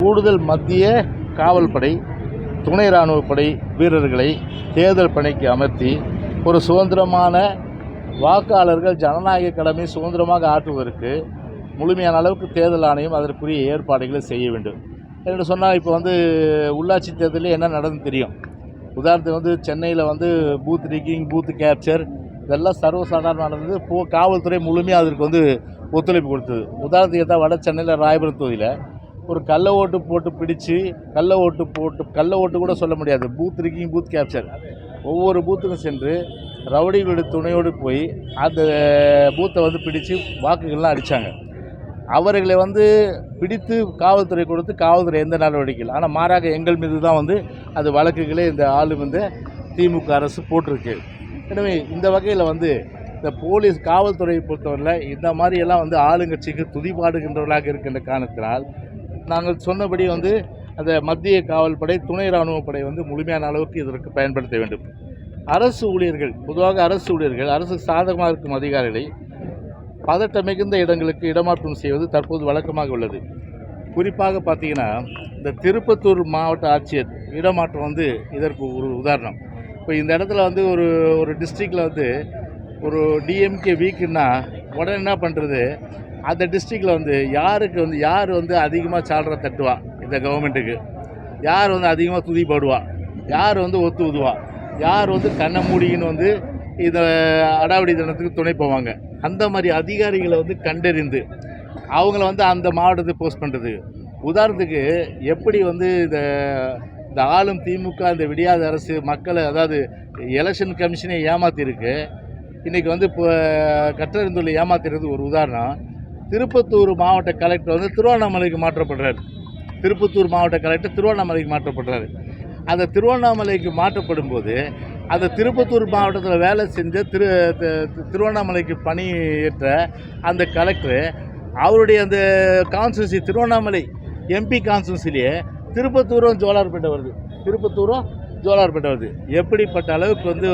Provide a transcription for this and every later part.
கூடுதல் மத்திய காவல் படை, துணை இராணுவப்படை வீரர்களை தேர்தல் பணிக்கு அமர்த்தி ஒரு சுதந்திரமான வாக்காளர்கள் ஜனநாயக கடமை சுதந்திரமாக ஆற்றுவதற்கு முழுமையான அளவுக்கு தேர்தல் ஆணையம் அதற்குரிய ஏற்பாடுகளை செய்ய வேண்டும் என்று சொன்னால், இப்போ உள்ளாட்சி தேர்தலில் என்ன நடந்து தெரியும். உதாரணத்துக்கு சென்னையில் பூத் ரிக்கிங், பூத் கேப்சர் இதெல்லாம் சர்வசாதாரணம் நடந்தது. காவல்துறை முழுமையாக அதற்கு ஒத்துழைப்பு கொடுத்தது. உதாரணத்துக்கு தான் வட சென்னையில் ராயபுரம் தொகுதியில் ஒரு கள்ள ஓட்டு போட்டு பிடிச்சி, கள்ள ஓட்டு கூட சொல்ல முடியாது, பூத் ரிக்கிங், பூத் கேப்சர் ஒவ்வொரு பூத்துக்கும் சென்று ரவுடிகளுடைய துணையோடு போய் அந்த பூத்தை பிடிச்சி வாக்குகள்லாம் அடித்தாங்க. அவர்களை பிடித்து காவல்துறை கொடுத்து காவல்துறை எந்த நடவடிக்கைகள், ஆனால் மாறாக எங்கள் மீது தான் அது வழக்குகளே இந்த ஆளும் திமுக அரசு போட்டிருக்கு. எனவே இந்த வகையில் இந்த போலீஸ் காவல்துறையை பொறுத்தவரையில் இந்த மாதிரியெல்லாம் ஆளுங்கட்சிக்கு துதிபாடுகின்றவர்களாக இருக்கின்ற காரணத்தினால் நாங்கள் சொன்னபடி அந்த மத்திய காவல் படை, துணை இராணுவ படை முழுமையான அளவுக்கு இதற்கு பயன்படுத்த வேண்டும். அரசு ஊழியர்கள், பொதுவாக அரசு ஊழியர்கள், அரசு சாதகமாக இருக்கும் அதிகாரிகளை பதட்டம் மிகுந்த இடங்களுக்கு இடமாற்றம் செய்வது தற்போது வழக்கமாக உள்ளது. குறிப்பாக பார்த்தீங்கன்னா, இந்த திருப்பத்தூர் மாவட்ட ஆட்சியர் இடமாற்றம் இதற்கு ஒரு உதாரணம். இப்போ இந்த இடத்துல ஒரு டிஸ்ட்ரிக்டில் ஒரு டிஎம்கே வீக்குன்னா உடனே என்ன பண்ணுறது, அந்த டிஸ்ட்ரிக்டில் யாருக்கு யார் அதிகமாக சால்ற தட்டுவா, இந்த கவர்மெண்ட்டுக்கு யார் அதிகமாக துதிப்படுவா, யார் ஒத்து உதுவா, யார் கண்ணை மூடின்னு இதை அடாவடி தினத்துக்கு துணை போவாங்க, அந்த மாதிரி அதிகாரிகளை கண்டறிந்து அவங்கள அந்த மாவட்டத்தை போஸ்ட் பண்ணுறது. உதாரணத்துக்கு எப்படி இந்த ஆளும் திமுக, இந்த விடியாத அரசு மக்களை, அதாவது எலெக்ஷன் கமிஷனை ஏமாற்றிருக்கு, இன்றைக்கி இப்போ கற்றறிந்துள்ள ஏமாத்திருக்கு. ஒரு உதாரணம், திருப்பத்தூர் மாவட்ட கலெக்டர் திருவண்ணாமலைக்கு மாற்றப்படுறார். திருப்பத்தூர் மாவட்ட கலெக்டர் திருவண்ணாமலைக்கு மாற்றப்படுறாரு. அந்த திருவண்ணாமலைக்கு மாற்றப்படும் போது அந்த திருப்பத்தூர் மாவட்டத்தில் வேலை செஞ்ச திருவண்ணாமலைக்கு பணியேற்ற அந்த கலெக்டர் அவருடைய அந்த கான்ஸ்டியூன்சி திருவண்ணாமலை எம்பி கான்ஸ்டியூன்சிலேயே திருப்பத்தூரும் ஜோலார்பேட்டை வருது, எப்படிப்பட்ட அளவுக்கு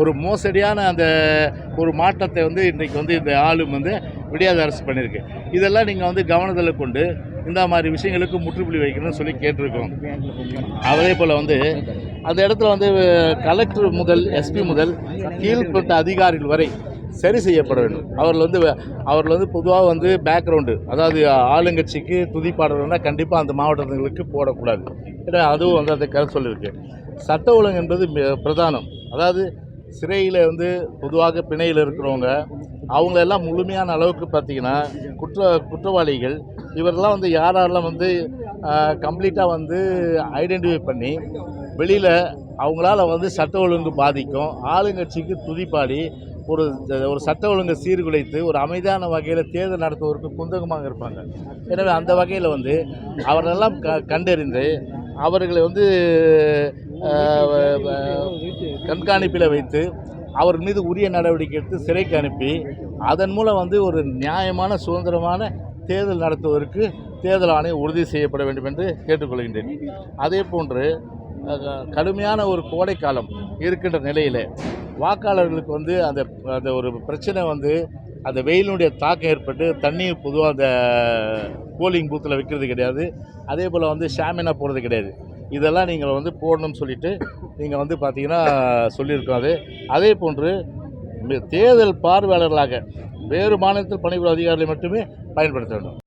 ஒரு மோசடியான அந்த ஒரு மாற்றத்தை இன்றைக்கி இந்த ஆளும் விடியாத அரசு பண்ணியிருக்கு. இதெல்லாம் நீங்கள் கவனத்தில் கொண்டு இந்த மாதிரி விஷயங்களுக்கு முற்றுப்புள்ளி வைக்கணும்னு சொல்லி கேட்டிருக்கோம். அதே போல் அந்த இடத்துல கலெக்டர் முதல் எஸ்பி முதல் கீழ்பட்ட அதிகாரிகள் வரை சரி செய்யப்பட வேண்டும். அவர்கள் பொதுவாக பேக்ரவுண்டு, அதாவது ஆளுங்கட்சிக்கு துதிப்பாடுறதுனா கண்டிப்பாக அந்த மாவட்டங்களுக்கு போடக்கூடாது. ஏன்னா அதுவும் அந்த கருத்து சொல்லியிருக்கு. சட்ட ஒழுங்கு என்பது பிரதானம். அதாவது சிறையில் பொதுவாக பிணையில் இருக்கிறவங்க அவங்களெல்லாம் முழுமையான அளவுக்கு பார்த்திங்கன்னா குற்றவாளிகள் இவரெல்லாம் யாரெல்லாம் கம்ப்ளீட்டாக ஐடென்டிஃபை பண்ணி வெளியில் அவங்களால சட்ட ஒழுங்கு பாதிக்கும், ஆளுங்கட்சிக்கு துதிப்பாடி ஒரு சட்ட ஒழுங்கை சீர்குலைத்து ஒரு அமைதியான வகையில் தேர்தல் நடத்துவதற்கு குந்தகமாக இருப்பாங்க. எனவே அந்த வகையில் அவரெல்லாம் கண்டறிந்து அவர்களை கண்காணிப்பில் வைத்து அவர் மீது உரிய நடவடிக்கை எடுத்து சிறைக்கு அனுப்பி அதன் மூலம் ஒரு நியாயமான சுதந்திரமான தேர்தல் நடத்துவதற்கு தேர்தல் ஆணையம் உறுதி செய்யப்பட வேண்டும் என்று கேட்டுக்கொள்கின்றேன். அதே போன்று கடுமையான ஒரு கோடைக்காலம் இருக்கின்ற நிலையில் வாக்காளர்களுக்கு அந்த ஒரு பிரச்சனை அந்த வெயிலுடைய தாக்கம் ஏற்பட்டு தண்ணீர் பொதுவாக அந்த போலிங் பூத்தில் வைக்கிறது கிடையாது. அதே போல் ஷாமினா போடுறது கிடையாது. இதெல்லாம் நீங்கள் போடணும்னு சொல்லிவிட்டு நீங்கள் பார்த்தீங்கன்னா சொல்லியிருக்கோம். அதே போன்று தேர்தல் பார்வையாளர்களாக வேறு மாநிலத்தில் பணிபுரியும் அதிகாரிகளை மட்டுமே பயன்படுத்த வேண்டும்.